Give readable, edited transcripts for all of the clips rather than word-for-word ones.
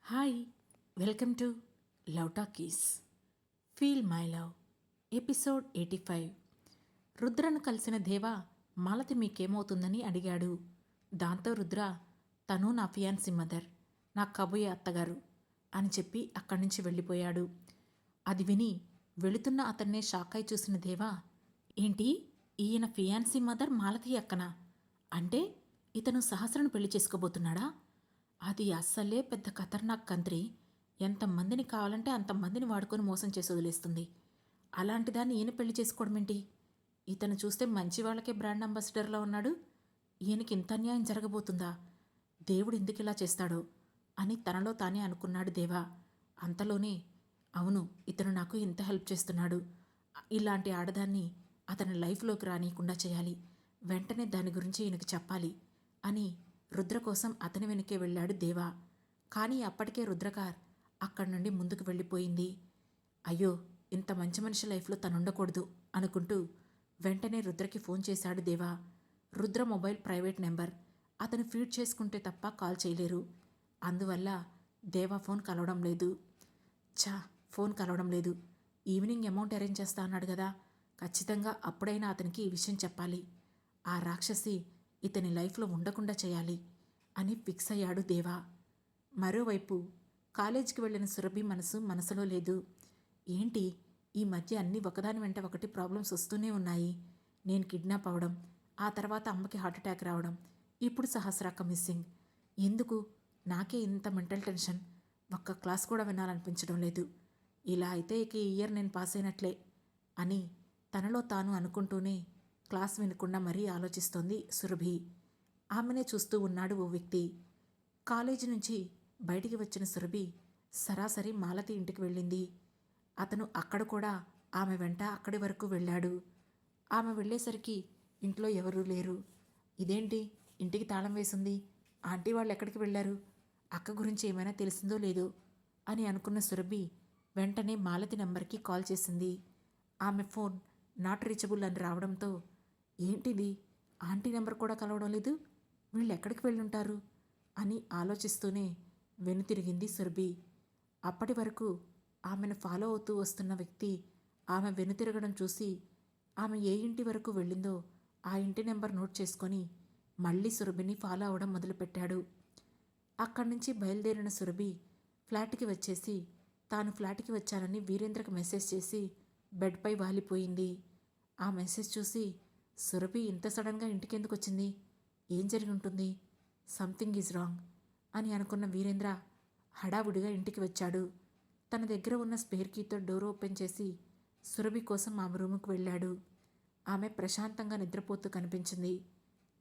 Hi, welcome to love talkies. Feel my love episode 85. రుద్రను కలిసిన దేవ మాలతి మీకేమవుతుందని అడిగాడు. దాంతో రుద్ర, తను నా ఫియాన్సీ మదర్, నా కాబోయే అత్తగారు అని చెప్పి అక్కడి నుంచి వెళ్ళిపోయాడు. అది విని వెళుతున్న అతన్నే షాక్ అయి చూసిన దేవ, ఏంటి ఈయన ఫియాన్సీ మదర్ మాలతి అక్కనా? అంటే ఇతను సహస్రను పెళ్లి చేసుకోబోతున్నాడా? అది అస్సలే పెద్ద ఖతర్నాక్ కంత్రి. ఎంతమందిని కావాలంటే అంతమందిని వాడుకొని మోసం చేసి వదిలేస్తుంది. అలాంటి దాన్ని ఈయన పెళ్లి చేసుకోవడమేంటి? ఇతను చూస్తే మంచి వాళ్ళకే బ్రాండ్ అంబాసిడర్లా ఉన్నాడు. ఈయనకి ఇంత అన్యాయం జరగబోతుందా? దేవుడు ఎందుకు ఇలా చేస్తాడో అని తనలో తానే అనుకున్నాడు దేవా. అంతలోనే, అవును, ఇతను నాకు ఇంత హెల్ప్ చేస్తున్నాడు, ఇలాంటి ఆడదాన్ని అతని లైఫ్లోకి రానియకుండా చేయాలి, వెంటనే దాని గురించి ఈయనకు చెప్పాలి అని రుద్ర కోసం అతని వెనకే వెళ్ళాడు దేవా. కానీ అప్పటికే రుద్రకార్ అక్కడి నుండి ముందుకు వెళ్ళిపోయింది. అయ్యో, ఇంత మంచి మనిషి లైఫ్లో తనుండకూడదు అనుకుంటూ వెంటనే రుద్రకి ఫోన్ చేశాడు దేవా. రుద్ర మొబైల్ ప్రైవేట్ నెంబర్, అతను ఫీడ్ చేసుకుంటే తప్ప కాల్ చేయలేరు. అందువల్ల దేవా ఫోన్ కలవడం లేదు. ఫోన్ కలవడం లేదు. ఈవినింగ్ అమౌంట్ అరేంజ్ చేస్తా అన్నాడు కదా, ఖచ్చితంగా అప్పుడైనా అతనికి ఈ విషయం చెప్పాలి. ఆ రాక్షసి ఇతని లైఫ్లో ఉండకుండా చేయాలి అని ఫిక్స్ అయ్యాడు దేవా. మరోవైపు కాలేజీకి వెళ్ళిన సురభి మనసులో లేదు. ఏంటి ఈ మధ్య అన్నీ ఒకదాని వెంట ఒకటి ప్రాబ్లమ్స్ వస్తూనే ఉన్నాయి. నేను కిడ్నాప్ అవ్వడం, ఆ తర్వాత అమ్మకి హార్ట్అటాక్ రావడం, ఇప్పుడు సహస్రాక మిస్సింగ్. ఎందుకు నాకే ఇంత మెంటల్ టెన్షన్? ఒక్క క్లాస్ కూడా వినాలనిపించడం లేదు. ఇలా అయితే ఇక ఈ ఇయర్ నేను పాస్ అయినట్లే అని తనలో తాను అనుకుంటూనే క్లాస్ వినకుండా మరీ ఆలోచిస్తోంది సురభి. ఆమెనే చూస్తూ ఉన్నాడు ఓ వ్యక్తి. కాలేజీ నుంచి బయటికి వచ్చిన సురభి సరాసరి మాలతి ఇంటికి వెళ్ళింది. అతను అక్కడ కూడా ఆమె వెంట అక్కడి వరకు వెళ్ళాడు. ఆమె వెళ్ళేసరికి ఇంట్లో ఎవరూ లేరు. ఇదేంటి ఇంటికి తాళం వేసింది, ఆంటీ వాళ్ళు ఎక్కడికి వెళ్ళారు, అక్క గురించి ఏమైనా తెలిసిందో లేదో అని అనుకున్న సురభి వెంటనే మాలతి నెంబర్కి కాల్ చేసింది. ఆమె ఫోన్ నాట్ రీచబుల్ అని రావడంతో, ఏంటిది, ఆంటీ నెంబర్ కూడా కలవడం లేదు, వీళ్ళు ఎక్కడికి వెళ్ళుంటారు అని ఆలోచిస్తూనే వెనుతిరిగింది సురభి. అప్పటి వరకు ఆమెను ఫాలో అవుతూ వస్తున్న వ్యక్తి ఆమె వెనుతిరగడం చూసి ఆమె ఏ ఇంటి వరకు వెళ్ళిందో ఆ ఇంటి నెంబర్ నోట్ చేసుకొని మళ్ళీ సురభిని ఫాలో అవడం మొదలుపెట్టాడు. అక్కడి నుంచి బయలుదేరిన సురభి ఫ్లాట్కి వచ్చేసి తాను ఫ్లాట్కి వచ్చానని వీరేంద్రకు మెసేజ్ చేసి బెడ్పై వాలిపోయింది. ఆ మెసేజ్ చూసి సురభి ఇంత సడన్గా ఇంటికెందుకు వచ్చింది, ఏం జరిగి ఉంటుంది, సంథింగ్ ఈజ్ రాంగ్ అని అనుకున్న వీరేంద్ర హడావుడిగా ఇంటికి వచ్చాడు. తన దగ్గర ఉన్న స్పేర్ కీతో డోర్ ఓపెన్ చేసి సురభి కోసం ఆమె రూముకు వెళ్ళాడు. ఆమె ప్రశాంతంగా నిద్రపోతూ కనిపించింది.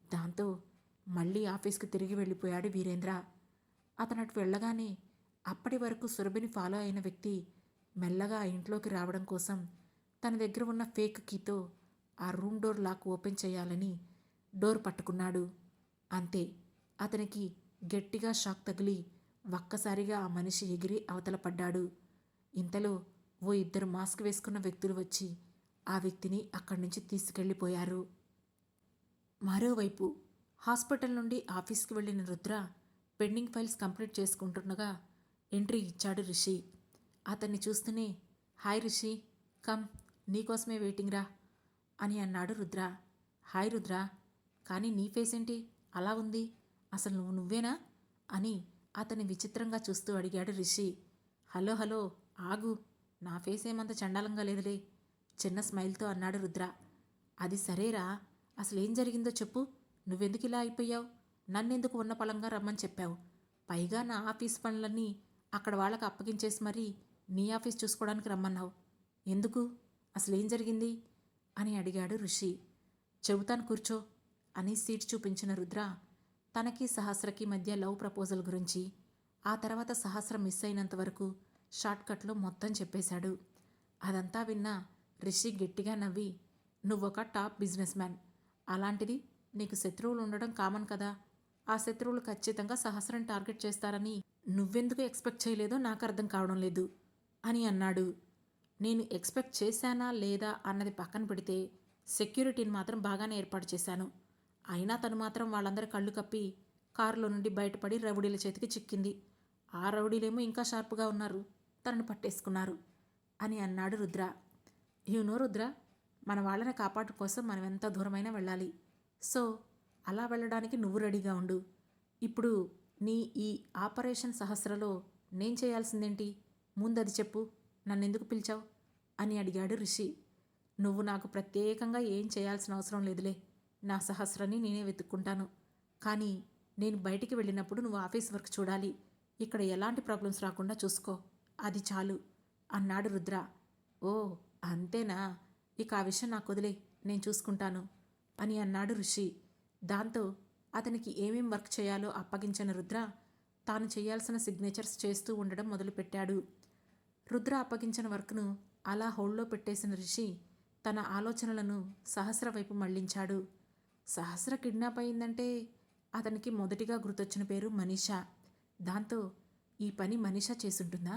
దాంతో మళ్ళీ ఆఫీస్కి తిరిగి వెళ్ళిపోయాడు వీరేంద్ర. అతను అటు వెళ్ళగానే అప్పటి వరకు సురభిని ఫాలో అయిన వ్యక్తి మెల్లగా ఆ ఇంట్లోకి రావడం కోసం తన దగ్గర ఉన్న ఫేక్ కీతో ఆ రూమ్ డోర్ లాక్ ఓపెన్ చేయాలని డోర్ పట్టుకున్నాడు. అంతే, అతనికి గట్టిగా షాక్ తగిలి ఒక్కసారిగా ఆ మనిషి ఎగిరి అవతల పడ్డాడు. ఇంతలో ఓ ఇద్దరు మాస్క్ వేసుకున్న వ్యక్తులు వచ్చి ఆ వ్యక్తిని అక్కడి నుంచి తీసుకెళ్ళిపోయారు. మరోవైపు హాస్పిటల్ నుండి ఆఫీస్కి వెళ్ళిన రుద్ర పెండింగ్ ఫైల్స్ కంప్లీట్ చేసుకుంటుండగా ఎంట్రీ ఇచ్చాడు రిషి. అతన్ని చూస్తూనే, హాయ్ రిషి, కమ్, నీకోసమే వెయిటింగ్ రా అని అన్నాడు రుద్ర. హాయ్ రుద్ర, కానీ నీ ఫేస్ ఏంటి అలా ఉంది, అసలు నువ్వేనా అని అతన్ని విచిత్రంగా చూస్తూ అడిగాడు రిషి. హలో హలో, ఆగు, నా ఫేస్ ఏమంత చండాలంగా లేదులే చిన్న స్మైల్తో అన్నాడు రుద్ర. అది సరేరా, అసలేం జరిగిందో చెప్పు, నువ్వెందుకు ఇలా అయిపోయావు, నన్నెందుకు ఉన్న పలంగా రమ్మని చెప్పావు, పైగా నా ఆఫీస్ పనులన్నీ అక్కడ వాళ్ళకి అప్పగించేసి మరీ నీ ఆఫీస్ చూసుకోవడానికి రమ్మన్నావు, ఎందుకు, అసలేం జరిగింది అని అడిగాడు ఋషి. చెబుతాను కూర్చో అని సీట్ చూపించిన రుద్ర తనకి సహస్రకి మధ్య లవ్ ప్రపోజల్ గురించి, ఆ తర్వాత సహస్ర మిస్ అయినంత వరకు షార్ట్కట్లో మొత్తం చెప్పేశాడు. అదంతా విన్నా రిషి గట్టిగా నవ్వి, నువ్వొక టాప్ బిజినెస్ మ్యాన్, అలాంటిది నీకు శత్రువులు ఉండడం కామన్ కదా, ఆ శత్రువులు ఖచ్చితంగా సహస్రం టార్గెట్ చేస్తారని నువ్వెందుకు ఎక్స్పెక్ట్ చేయలేదో నాకు అర్థం కావడం లేదు అని అన్నాడు. నేను ఎక్స్పెక్ట్ చేశానా లేదా అన్నది పక్కన పెడితే సెక్యూరిటీని మాత్రం బాగానే ఏర్పాటు చేశాను. అయినా తను మాత్రం వాళ్ళందరి కళ్ళు కప్పి కారులో నుండి బయటపడి రౌడీల చేతికి చిక్కింది. ఆ రౌడీలేమో ఇంకా షార్ప్గా ఉన్నారు, తనని పట్టేసుకున్నారు అని అన్నాడు రుద్ర. రుద్ర, మన వాళ్ళని కాపాడు కోసం మనం ఎంత దూరమైనా వెళ్ళాలి. సో అలా వెళ్ళడానికి నువ్వు రెడీగా ఉండు. ఇప్పుడు నీ ఈ ఆపరేషన్ సహస్రలో నేను చేయాల్సిందేంటి? ముందది చెప్పు. నన్నెందుకు పిలిచావు అని అడిగాడు రిషి. నువ్వు నాకు ప్రత్యేకంగా ఏం చేయాల్సిన అవసరం లేదులే. నా సహస్రాన్ని నేనే వెతుక్కుంటాను. కానీ నేను బయటికి వెళ్ళినప్పుడు నువ్వు ఆఫీస్ వర్క్ చూడాలి. ఇక్కడ ఎలాంటి ప్రాబ్లమ్స్ రాకుండా చూసుకో. అది చాలు అన్నాడు రుద్ర. ఓ అంతేనా? ఇక ఆ విషయం నాకు వదిలే, నేను చూసుకుంటాను అని అన్నాడు ఋషి. దాంతో అతనికి ఏమేం వర్క్ చేయాలో అప్పగించిన రుద్ర తాను చేయాల్సిన సిగ్నేచర్స్ చేస్తూ ఉండడం మొదలుపెట్టాడు. రుద్ర అప్పగించిన వర్క్ను అలా హోల్డ్లో పెట్టేసిన రిషి తన ఆలోచనలను సహస్ర వైపు మళ్లించాడు. సహస్ర కిడ్నాప్ అయిందంటే అతనికి మొదటిగా గుర్తొచ్చిన పేరు మనీషా. దాంతో ఈ పని మనీషా చేసుంటుందా?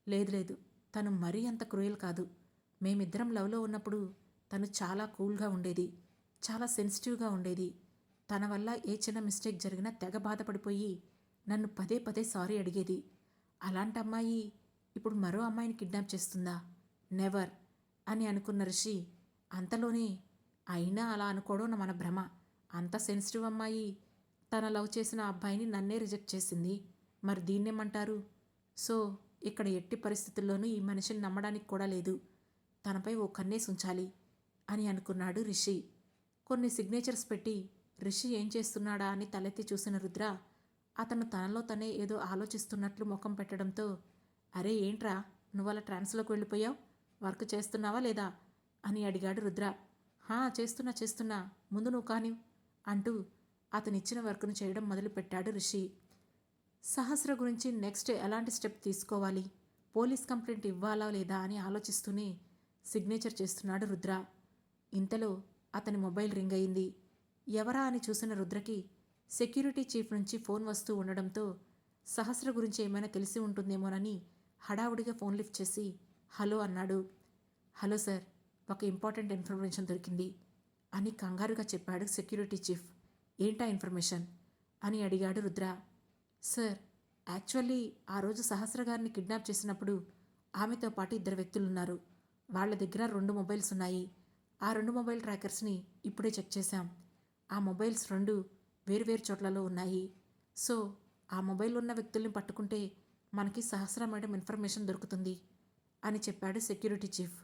లేదు, తను మరీ అంత క్రూయల్ కాదు. మేమిద్దరం లవ్లో ఉన్నప్పుడు తను చాలా కూల్గా ఉండేది, చాలా సెన్సిటివ్గా ఉండేది. తన వల్ల ఏ చిన్న మిస్టేక్ జరిగినా తెగ బాధపడిపోయి నన్ను పదే పదే సారీ అడిగేది. అలాంటి అమ్మాయి ఇప్పుడు మరో అమ్మాయిని కిడ్నాప్ చేస్తుందా? నెవర్ అని అనుకున్న రిషి అంతలోనే, అయినా అలా అనుకోవడం మన భ్రమ. అంత సెన్సిటివ్ అమ్మాయి తన లవ్ చేసిన అబ్బాయిని నన్నే రిజెక్ట్ చేసింది, మరి దీన్నేమంటారు? సో ఇక్కడ ఎట్టి పరిస్థితుల్లోనూ ఈ మనిషిని నమ్మడానికి కూడా లేదు. తనపై ఓ కన్నేసి ఉంచాలి అని అనుకున్నాడు రిషి. కొన్ని సిగ్నేచర్స్ పెట్టి రిషి ఏం చేస్తున్నాడా అని తలెత్తి చూసిన రుద్ర అతను తనలో తనే ఏదో ఆలోచిస్తున్నట్లు ముఖం పెట్టడంతో, అరే ఏంట్రా నువ్వలా ట్రాన్స్లోకి వెళ్ళిపోయావు? వర్క్ చేస్తున్నావా లేదా అని అడిగాడు రుద్ర. చేస్తున్నా, ముందు నువ్వు కానివ్ అంటూ అతనిచ్చిన వర్క్ను చేయడం మొదలుపెట్టాడు రిషి. సహస్ర గురించి నెక్స్ట్ ఎలాంటి స్టెప్ తీసుకోవాలి, పోలీస్ కంప్లైంట్ ఇవ్వాలా లేదా అని ఆలోచిస్తూనే సిగ్నేచర్ చేస్తున్నాడు రుద్ర. ఇంతలో అతని మొబైల్ రింగ్ అయింది. ఎవరా అని చూసిన రుద్రకి సెక్యూరిటీ చీఫ్ నుంచి ఫోన్ వస్తూ ఉండడంతో సహస్ర గురించి ఏమైనా తెలిసి ఉంటుందేమోనని హడావుడిగా ఫోన్ లిఫ్ట్ చేసి హలో అన్నాడు. హలో సార్, ఒక ఇంపార్టెంట్ ఇన్ఫర్మేషన్ దొరికింది అని కంగారుగా చెప్పాడు సెక్యూరిటీ చీఫ్. ఏంటా ఇన్ఫర్మేషన్ అని అడిగాడు రుద్ర. సార్, యాక్చువల్లీ ఆ రోజు సహస్ర గారిని కిడ్నాప్ చేసినప్పుడు ఆమెతో పాటు 2 వ్యక్తులున్నారు. వాళ్ళ దగ్గర 2 మొబైల్స్ ఉన్నాయి. ఆ 2 మొబైల్ ట్రాకర్స్ని ఇప్పుడే చెక్ చేశాం. ఆ మొబైల్స్ 2 వేరువేరు చోట్లలో ఉన్నాయి. సో ఆ మొబైల్ ఉన్న వ్యక్తుల్ని పట్టుకుంటే మనకి సహస్ర మేడం ఇన్ఫర్మేషన్ దొరుకుతుంది అని చెప్పాడు సెక్యూరిటీ చీఫ్.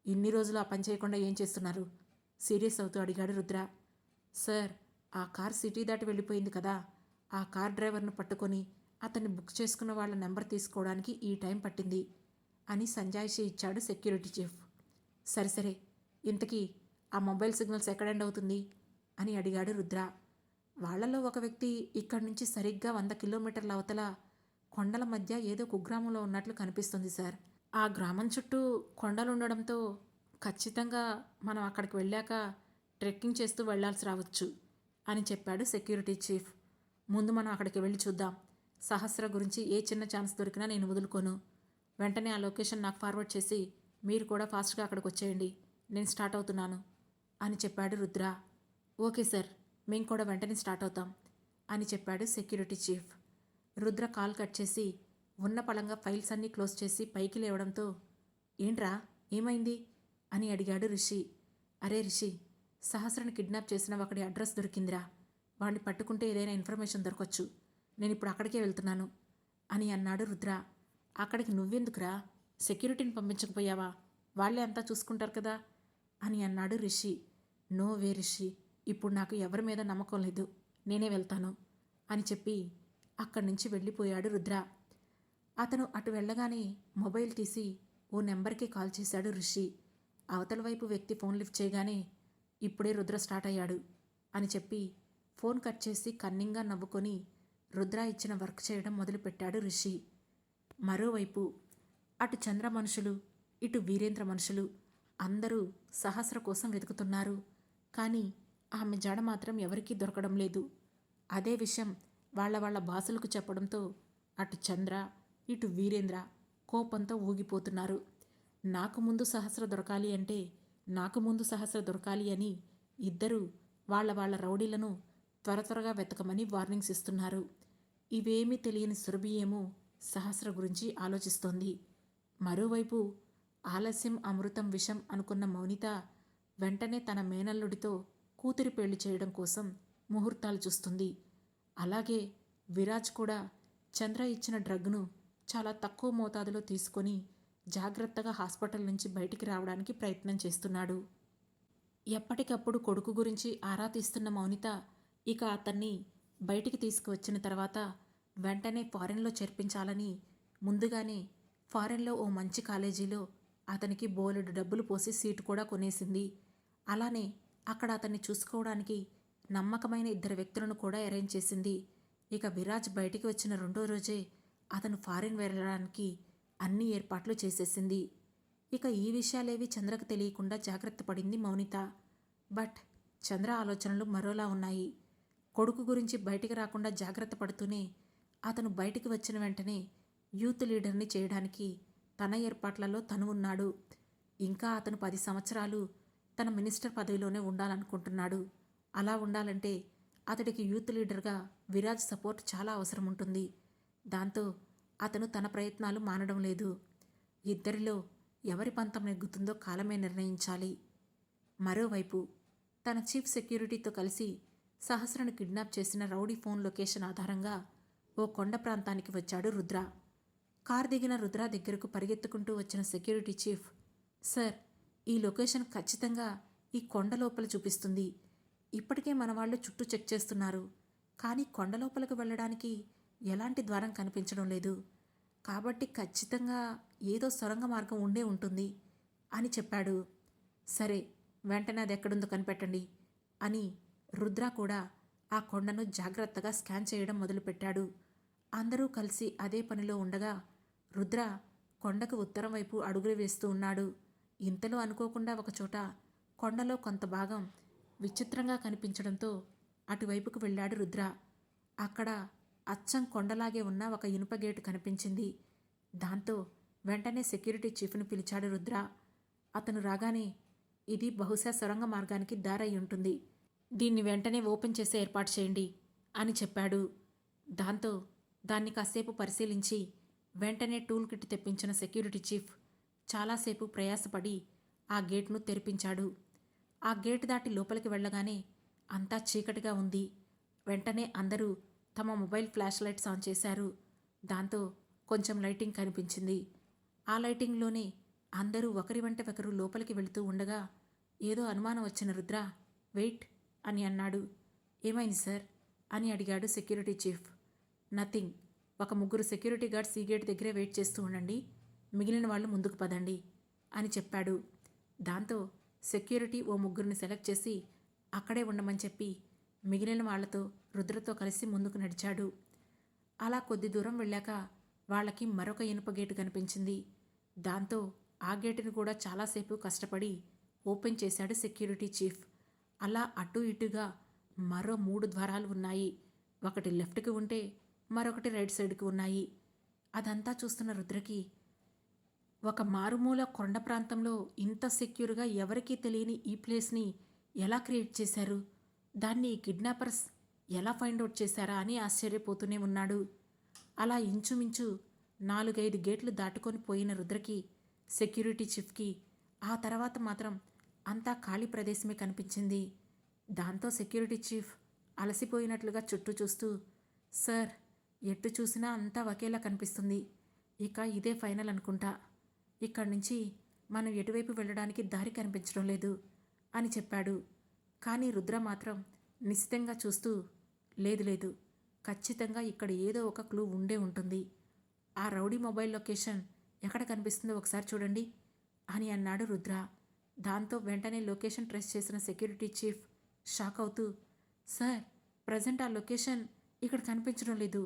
ఇన్ని రోజులు ఆ పని చేయకుండా ఏం చేస్తున్నారు? సీరియస్ అవుతూ అడిగాడు రుద్ర. సార్, ఆ కార్ సిటీ దాటి వెళ్ళిపోయింది కదా, ఆ కార్ డ్రైవర్ను పట్టుకొని అతన్ని బుక్ చేసుకున్న వాళ్ళ నెంబర్ తీసుకోవడానికి ఈ టైం పట్టింది అని సంజాయిషి ఇచ్చాడు సెక్యూరిటీ చీఫ్. సరే, ఇంతకీ ఆ మొబైల్ సిగ్నల్స్ ఎక్కడ ఎండ్ అవుతుంది అని అడిగాడు రుద్ర. వాళ్లలో ఒక వ్యక్తి ఇక్కడి నుంచి సరిగ్గా 100 కిలోమీటర్ల అవతల కొండల మధ్య ఏదో కుగ్రామంలో ఉన్నట్లు కనిపిస్తుంది సార్. ఆ గ్రామం చుట్టూ కొండలు ఉండడంతో ఖచ్చితంగా మనం అక్కడికి వెళ్ళాక ట్రెక్కింగ్ చేస్తూ వెళ్లాల్సి రావచ్చు అని చెప్పాడు సెక్యూరిటీ చీఫ్. ముందు మనం అక్కడికి వెళ్ళి చూద్దాం. సహస్ర గురించి ఏ చిన్న ఛాన్స్ దొరికినా నేను వదులుకోను. వెంటనే ఆ లొకేషన్ నాకు ఫార్వర్డ్ చేసి మీరు కూడా ఫాస్ట్గా అక్కడికి వచ్చేయండి, నేను స్టార్ట్ అవుతున్నాను అని చెప్పాడు రుద్ర. ఓకే సార్, మేము కూడా వెంటనే స్టార్ట్ అవుతాం అని చెప్పాడు security chief. Rudra call cut చేసి ఉన్న పళంగా ఫైల్స్ అన్నీ క్లోజ్ చేసి పైకి లేవడంతో, ఏంట్రా ఏమైంది అని అడిగాడు రిషి. అరే రిషి, సహస్రని కిడ్నాప్ చేసిన ఒకడి అడ్రస్ దొరికిందిరా. వాడిని పట్టుకుంటే ఏదైనా ఇన్ఫర్మేషన్ దొరకొచ్చు. నేను ఇప్పుడు అక్కడికే వెళ్తున్నాను అని అన్నాడు రుద్ర. అక్కడికి నువ్వెందుకురా? సెక్యూరిటీని పంపించకపోయావా? వాళ్లే అంతా చూసుకుంటారు కదా అని అన్నాడు రిషి. నో వే రిషి, ఇప్పుడు నాకు ఎవరి మీద నమ్మకం లేదు, నేనే వెళ్తాను అని చెప్పి అక్కడి నుంచి వెళ్ళిపోయాడు రుద్ర. అతను అటు వెళ్ళగానే మొబైల్ తీసి ఓ నెంబర్కి కాల్ చేశాడు రిషి. అవతల వైపు వ్యక్తి ఫోన్ లిఫ్ట్ చేయగానే, ఇప్పుడే రుద్ర స్టార్ట్ అయ్యాడు అని చెప్పి ఫోన్ కట్ చేసి కన్నింగా నవ్వుకొని రుద్ర ఇచ్చిన వర్క్ చేయడం మొదలుపెట్టాడు రిషి. మరోవైపు అటు చంద్ర మనుషులు, ఇటు వీరేంద్ర మనుషులు అందరూ సహస్ర కోసం వెతుకుతున్నారు. కానీ ఆమె జాడ మాత్రం ఎవరికీ దొరకడం లేదు. అదే విషయం వాళ్ళ బాసులకు చెప్పడంతో అటు చంద్ర, ఇటు వీరేంద్ర కోపంతో ఊగిపోతున్నారు. నాకు ముందు సహస్ర దొరకాలి అని ఇద్దరూ వాళ్ళ రౌడీలను త్వరగా వెతకమని వార్నింగ్స్ ఇస్తున్నారు. ఇవేమీ తెలియని సురభి ఏమో సహస్ర గురించి ఆలోచిస్తోంది. మరోవైపు ఆలస్యం అమృతం విషం అనుకున్న మౌనిత వెంటనే తన మేనల్లుడితో కూతురి పెళ్లి చేయడం కోసం ముహూర్తాలు చూస్తుంది. అలాగే విరాజ్ కూడా చంద్ర ఇచ్చిన డ్రగ్ను చాలా తక్కువ మోతాదులో తీసుకొని జాగ్రత్తగా హాస్పిటల్ నుంచి బయటికి రావడానికి ప్రయత్నం చేస్తున్నాడు. ఎప్పటికప్పుడు కొడుకు గురించి ఆరా తీస్తున్న మౌనిత ఇక అతన్ని బయటికి తీసుకువచ్చిన తర్వాత వెంటనే ఫారెన్లో చేర్పించాలని ముందుగానే ఫారెన్లో ఓ మంచి కాలేజీలో అతనికి బోలెడు డబ్బులు పోసి సీటు కూడా కొనేసింది. అలానే అక్కడ అతన్ని చూసుకోవడానికి నమ్మకమైన 2 వ్యక్తులను కూడా అరేంజ్ చేసింది. ఇక విరాజ్ బయటికి వచ్చిన 2వ రోజే అతను ఫారెన్ వెళ్ళడానికి అన్ని ఏర్పాట్లు చేసేసింది. ఇక ఈ విషయాలేవి చంద్రకు తెలియకుండా జాగ్రత్త పడింది మౌనిత. బట్ చంద్ర ఆలోచనలు మరోలా ఉన్నాయి. కొడుకు గురించి బయటికి రాకుండా జాగ్రత్త పడుతూనే అతను బయటికి వచ్చిన వెంటనే యూత్ లీడర్ని చేయడానికి తన ఏర్పాట్లలో తను ఉన్నాడు. ఇంకా అతను 10 సంవత్సరాలు తన మినిస్టర్ పదవిలోనే ఉండాలనుకుంటున్నాడు. అలా ఉండాలంటే అతడికి యూత్ లీడర్గా విరాజ్ సపోర్ట్ చాలా అవసరం ఉంటుంది. దాంతో అతను తన ప్రయత్నాలు మానడం లేదు. ఇద్దరిలో ఎవరి పంతం నెగ్గుతుందో కాలమే నిర్ణయించాలి. మరోవైపు తన చీఫ్ సెక్యూరిటీతో కలిసి సహస్రను కిడ్నాప్ చేసిన రౌడీ ఫోన్ లొకేషన్ ఆధారంగా ఓ కొండ ప్రాంతానికి వచ్చాడు రుద్ర. కార్ దిగిన రుద్ర దగ్గరకు పరిగెత్తుకుంటూ వచ్చిన సెక్యూరిటీ చీఫ్, సార్, ఈ లొకేషన్ ఖచ్చితంగా ఈ కొండ లోపల చూపిస్తుంది. ఇప్పటికే మన వాళ్ళు చుట్టూ చెక్ చేస్తున్నారు. కానీ కొండ లోపలికి వెళ్ళడానికి ఎలాంటి ద్వారం కనిపించడం లేదు. కాబట్టి ఖచ్చితంగా ఏదో సొరంగ మార్గం ఉండే ఉంటుంది అని చెప్పాడు. సరే, వెంటనే అది ఎక్కడుందో కనిపెట్టండి అని రుద్ర కూడా ఆ కొండను జాగ్రత్తగా స్కాన్ చేయడం మొదలుపెట్టాడు. అందరూ కలిసి అదే పనిలో ఉండగా రుద్ర కొండకు ఉత్తరం వైపు అడుగులు వేస్తూ ఉన్నాడు. ఇంతలో అనుకోకుండా ఒకచోట కొండలో కొంత భాగం విచిత్రంగా కనిపించడంతో అటువైపుకు వెళ్ళాడు రుద్ర. అక్కడ అచ్చం కొండలాగే ఉన్న ఒక ఇనుప గేటు కనిపించింది. దాంతో వెంటనే సెక్యూరిటీ చీఫ్ను పిలిచాడు రుద్ర. అతను రాగానే, ఇది బహుశా సొరంగ మార్గానికి దారై ఉంటుంది. దీన్ని వెంటనే ఓపెన్ చేసే ఏర్పాటు చేయండి అని చెప్పాడు. దాంతో దాన్ని కాసేపు పరిశీలించి వెంటనే టూల్ కిట్ తెప్పించిన సెక్యూరిటీ చీఫ్ చాలాసేపు ప్రయాసపడి ఆ గేట్ను తెరిపించాడు. ఆ గేటు దాటి లోపలికి వెళ్ళగానే అంతా చీకటిగా ఉంది. వెంటనే అందరూ తమ మొబైల్ ఫ్లాష్ లైట్స్ ఆన్ చేశారు. దాంతో కొంచెం లైటింగ్ కనిపించింది. ఆ లైటింగ్లోనే అందరూ ఒకరి వెంట ఒకరు లోపలికి వెళుతూ ఉండగా ఏదో అనుమానం వచ్చిన రుద్ర, వెయిట్ అని అన్నాడు. ఏమైంది సార్ అని అడిగాడు సెక్యూరిటీ చీఫ్. నథింగ్, ఒక 3 సెక్యూరిటీ గార్డ్స్ ఈ గేట్ దగ్గరే వెయిట్ చేస్తూ ఉండండి, మిగిలిన వాళ్ళు ముందుకు పదండి అని చెప్పాడు. దాంతో సెక్యూరిటీ ఓ 3ని సెలెక్ట్ చేసి అక్కడే ఉండమని చెప్పి మిగిలిన వాళ్లతో రుద్రతో కలిసి ముందుకు నడిచాడు. అలా కొద్ది దూరం వెళ్ళాక వాళ్ళకి మరొక ఇనుప గేటు కనిపించింది. దాంతో ఆ గేటును కూడా చాలాసేపు కష్టపడి ఓపెన్ చేశాడు సెక్యూరిటీ చీఫ్. అలా అటు ఇటుగా మరో 3 ద్వారాలు ఉన్నాయి. ఒకటి లెఫ్ట్కి ఉంటే మరొకటి రైట్ సైడ్కి ఉన్నాయి. అదంతా చూస్తున్న రుద్రకి ఒక మారుమూల కొండ ప్రాంతంలో ఇంత సెక్యూర్గా ఎవరికీ తెలియని ఈ ప్లేస్ని ఎలా క్రియేట్ చేశారు, దాన్ని కిడ్నాపర్స్ ఎలా ఫైండ్ అవుట్ చేశారా అని ఆశ్చర్యపోతూనే ఉన్నాడు. అలా ఇంచుమించు 4-5 గేట్లు దాటుకొని పోయిన రుద్రకి, సెక్యూరిటీ చీఫ్కి ఆ తర్వాత మాత్రం అంతా ఖాళీ ప్రదేశమే కనిపించింది. దాంతో సెక్యూరిటీ చీఫ్ అలసిపోయినట్లుగా చుట్టూ చూస్తూ, సార్, ఎటు చూసినా అంతా ఒకేలా కనిపిస్తుంది. ఇక ఇదే ఫైనల్ అనుకుంటా. ఇక్కడి నుంచి మనం ఎటువైపు వెళ్ళడానికి దారి కనిపించడం లేదు అని చెప్పాడు. కానీ రుద్ర మాత్రం నిశ్చితంగా చూస్తూ, లేదు లేదు, ఖచ్చితంగా ఇక్కడ ఏదో ఒక క్లూ ఉండే ఉంటుంది. ఆ రౌడీ మొబైల్ లొకేషన్ ఎక్కడ కనిపిస్తుందో ఒకసారి చూడండి అని అన్నాడు రుద్ర. దాంతో వెంటనే లొకేషన్ ట్రేస్ చేసిన సెక్యూరిటీ చీఫ్ షాక్ అవుతూ, సార్, ప్రజెంట్ ఆ లొకేషన్ ఇక్కడ కనిపించడం లేదు.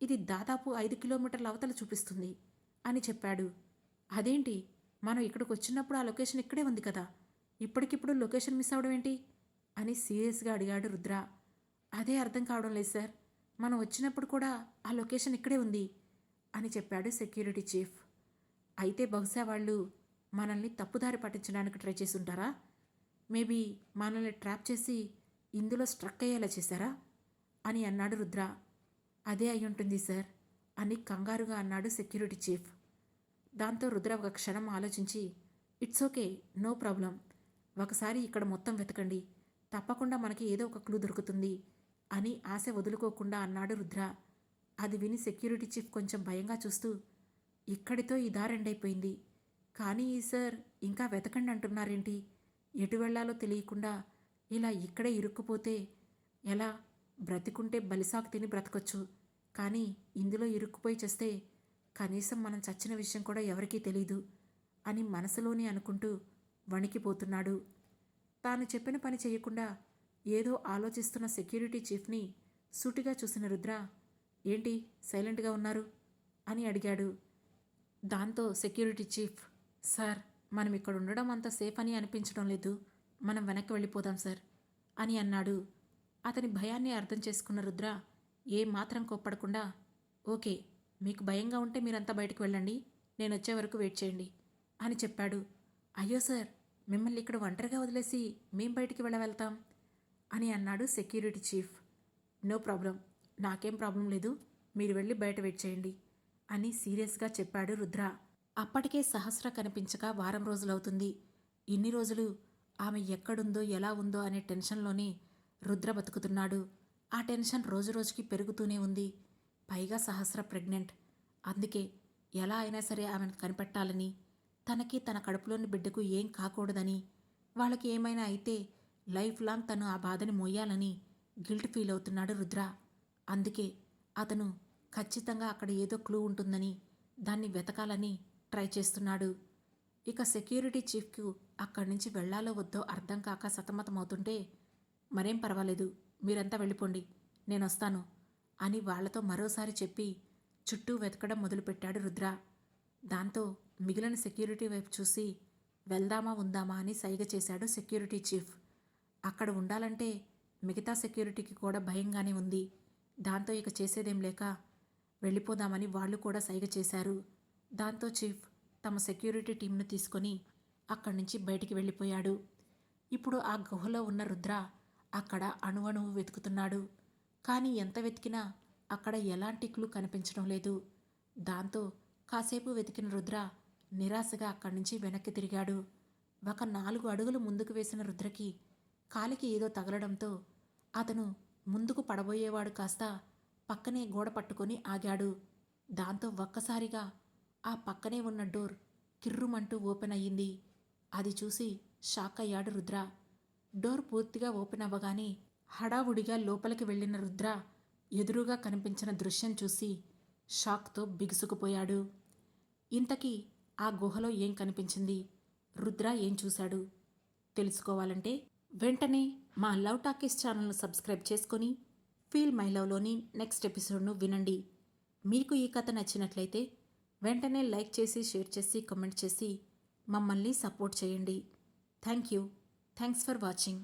ఇది దాదాపు 5 కిలోమీటర్ల అవతల చూపిస్తుంది అని చెప్పాడు. అదేంటి, మనం ఇక్కడికి వచ్చినప్పుడు ఆ లొకేషన్ ఇక్కడే ఉంది కదా, ఇప్పటికిప్పుడు లొకేషన్ మిస్ అవడం ఏంటి అని సీరియస్గా అడిగాడు రుద్ర. అదే అర్థం కావడం లేదు సార్, మనం వచ్చినప్పుడు కూడా ఆ లొకేషన్ ఇక్కడే ఉంది అని చెప్పాడు సెక్యూరిటీ చీఫ్. అయితే బహుశా వాళ్ళు మనల్ని తప్పుదారి పట్టించడానికి ట్రై చేసి ఉంటారా? మేబీ మనల్ని ట్రాప్ చేసి ఇందులో స్ట్రక్ అయ్యేలా చేశారా అని అన్నాడు రుద్ర. అదే అయి ఉంటుంది సార్. అని కంగారుగా అన్నాడు సెక్యూరిటీ చీఫ్. దాంతో రుద్ర ఒక క్షణం ఆలోచించి, ఇట్స్ ఓకే, నో ప్రాబ్లం, ఒకసారి ఇక్కడ మొత్తం వెతకండి, తప్పకుండా మనకి ఏదో ఒక క్లూ దొరుకుతుంది అని ఆశ వదులుకోకుండా అన్నాడు రుద్ర. అది విని సెక్యూరిటీ చీఫ్ కొంచెం భయంగా చూస్తూ, ఇక్కడితో ఈ దారెండైపోయింది, కానీ సార్ ఇంకా వెతకండి అంటున్నారేంటి? ఎటు వెళ్లాలో తెలియకుండా ఇలా ఇక్కడే ఇరుక్కుపోతే ఎలా? బ్రతికుంటే బలిసాకు తిని బ్రతకొచ్చు, కానీ ఇందులో ఇరుక్కుపోయి చేస్తే కనీసం మనం చచ్చిన విషయం కూడా ఎవరికీ తెలీదు అని మనసులోనే అనుకుంటూ వణికిపోతున్నాడు. తాను చెప్పిన పని చేయకుండా ఏదో ఆలోచిస్తున్న సెక్యూరిటీ చీఫ్ని సూటిగా చూసిన రుద్ర, ఏంటి సైలెంట్గా ఉన్నారు అని అడిగాడు. దాంతో సెక్యూరిటీ చీఫ్, సార్ మనం ఇక్కడ ఉండడం అంత సేఫ్ అని అనిపించడం లేదు, మనం వెనక్కి వెళ్ళిపోదాం సార్ అని అన్నాడు. అతని భయాన్ని అర్థం చేసుకున్న రుద్ర ఏమాత్రం కోప్పడకుండా, ఓకే, మీకు భయంగా ఉంటే మీరంతా బయటకు వెళ్ళండి, నేను వచ్చే వరకు వెయిట్ చేయండి అని చెప్పాడు. అయ్యో సార్, మిమ్మల్ని ఇక్కడ ఒంటరిగా వదిలేసి మేం బయటికి వెళ్తాం అని అన్నాడు సెక్యూరిటీ చీఫ్. నో ప్రాబ్లం, నాకేం ప్రాబ్లం లేదు, మీరు వెళ్ళి బయట వెయిట్ చేయండి అని సీరియస్గా చెప్పాడు రుద్ర. అప్పటికే సహస్ర కనిపించక వారం రోజులవుతుంది. ఇన్ని రోజులు ఆమె ఎక్కడుందో ఎలా ఉందో అనే టెన్షన్లోనే రుద్ర బతుకుతున్నాడు. ఆ టెన్షన్ రోజురోజుకి పెరుగుతూనే ఉంది. పైగా సహస్ర ప్రెగ్నెంట్. అందుకే ఎలా అయినా సరే ఆమెను కనిపెట్టాలని, తనకి తన కడుపులోని బిడ్డకు ఏం కాకూడదని, వాళ్ళకి ఏమైనా అయితే లైఫ్ లాంగ్ తను ఆ బాధని మోయాలని గిల్ట్ ఫీల్ అవుతున్నాడు రుద్ర. అందుకే అతను ఖచ్చితంగా అక్కడ ఏదో క్లూ ఉంటుందని దాన్ని వెతకాలని ట్రై చేస్తున్నాడు. ఇక సెక్యూరిటీ చీఫ్కు అక్కడి నుంచి వెళ్లాలో వద్దో అర్థం కాక సతమతమవుతుంటే, మరేం పర్వాలేదు, మీరంతా వెళ్ళిపోండి, నేనొస్తాను అని వాళ్లతో మరోసారి చెప్పి చుట్టూ వెతకడం మొదలుపెట్టాడు రుద్ర. దాంతో మిగిలిన సెక్యూరిటీ వైపు చూసి వెళ్దామా ఉందామా అని సైగ చేశాడు సెక్యూరిటీ చీఫ్. అక్కడ ఉండాలంటే మిగతా సెక్యూరిటీకి కూడా భయంగానే ఉంది. దాంతో ఇక చేసేదేం లేక వెళ్ళిపోదామని వాళ్ళు కూడా సైగ చేశారు. దాంతో చీఫ్ తమ సెక్యూరిటీ టీంను తీసుకొని అక్కడి నుంచి బయటికి వెళ్ళిపోయాడు. ఇప్పుడు ఆ గుహలో ఉన్న రుద్ర అక్కడ అణువణువు వెతుకుతున్నాడు. కానీ ఎంత వెతికినా అక్కడ ఎలాంటి క్లూ కనిపించడం లేదు. దాంతో కాసేపు వెతికిన రుద్ర నిరాశగా అక్కడి నుంచి వెనక్కి తిరిగాడు. ఒక 4 అడుగులు ముందుకు వేసిన రుద్రకి కాలికి ఏదో తగలడంతో అతను ముందుకు పడబోయేవాడు కాస్త పక్కనే గోడ పట్టుకొని ఆగాడు. దాంతో ఒక్కసారిగా ఆ పక్కనే ఉన్న డోర్ కిర్రుమంటూ ఓపెన్ అయ్యింది. అది చూసి షాక్ అయ్యాడు రుద్ర. డోర్ పూర్తిగా ఓపెన్ అవ్వగానే హడావుడిగా లోపలికి వెళ్ళిన రుద్ర ఎదురుగా కనిపించిన దృశ్యం చూసి షాక్తో బిగుసుకుపోయాడు. ఇంతకీ ఆ గుహలో ఏం కనిపించింది, రుద్ర ఏం చూశాడు తెలుసుకోవాలంటే వెంటనే మా లవ్ టాకీస్ ఛానల్ను సబ్స్క్రైబ్ చేసుకొని ఫీల్ మై లవ్లోని నెక్స్ట్ ఎపిసోడ్ను వినండి. మీకు ఈ కథ నచ్చినట్లయితే వెంటనే లైక్ చేసి, షేర్ చేసి, కామెంట్ చేసి మమ్మల్ని సపోర్ట్ చేయండి. Thanks for watching.